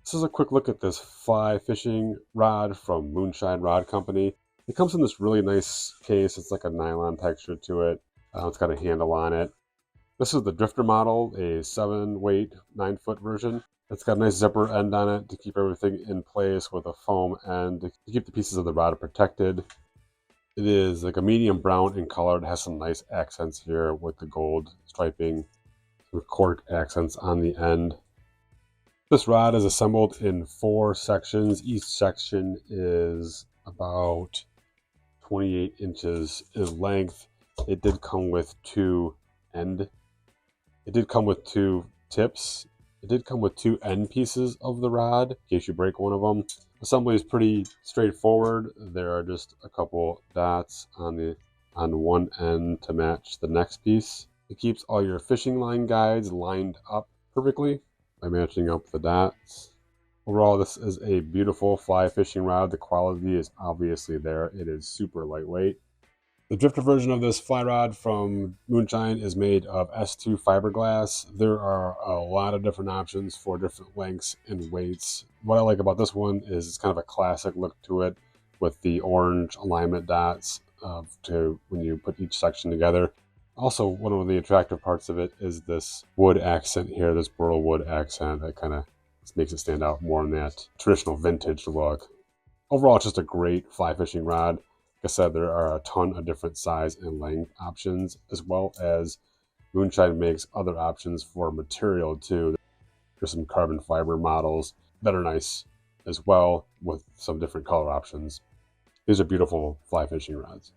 This is a quick look at this fly fishing rod from Moonshine Rod Company. It comes in this really nice case. It's like a nylon texture to it. It's got a handle on it. This is the drifter model, a 7-weight, 9-foot version. It's got a nice zipper end on it to keep everything in place with a foam end to keep the pieces of the rod protected. It is like a medium brown in color. It has some nice accents here with the gold striping, some cork accents on the end. This rod is assembled in 4 sections. Each section is about 28 inches in length. It did come with 2 tips. It did come with 2 end pieces of the rod in case you break one of them. Assembly is pretty straightforward. There are just a couple dots on one end to match the next piece. It keeps all your fishing line guides lined up perfectly by matching up the dots. Overall, this is a beautiful fly fishing rod. The quality is obviously there. It is super lightweight. The drifter version of this fly rod from Moonshine is made of S2 fiberglass. There are a lot of different options for different lengths and weights. What I like about this one is it's kind of a classic look to it with the orange alignment dots to when you put each section together. Also, one of the attractive parts of it is this wood accent here, this burl wood accent that kind of makes it stand out more in that traditional vintage look. Overall, it's just a great fly fishing rod. Like I said, there are a ton of different size and length options, as well as Moonshine makes other options for material too. There's some carbon fiber models that are nice as well with some different color options. These are beautiful fly fishing rods.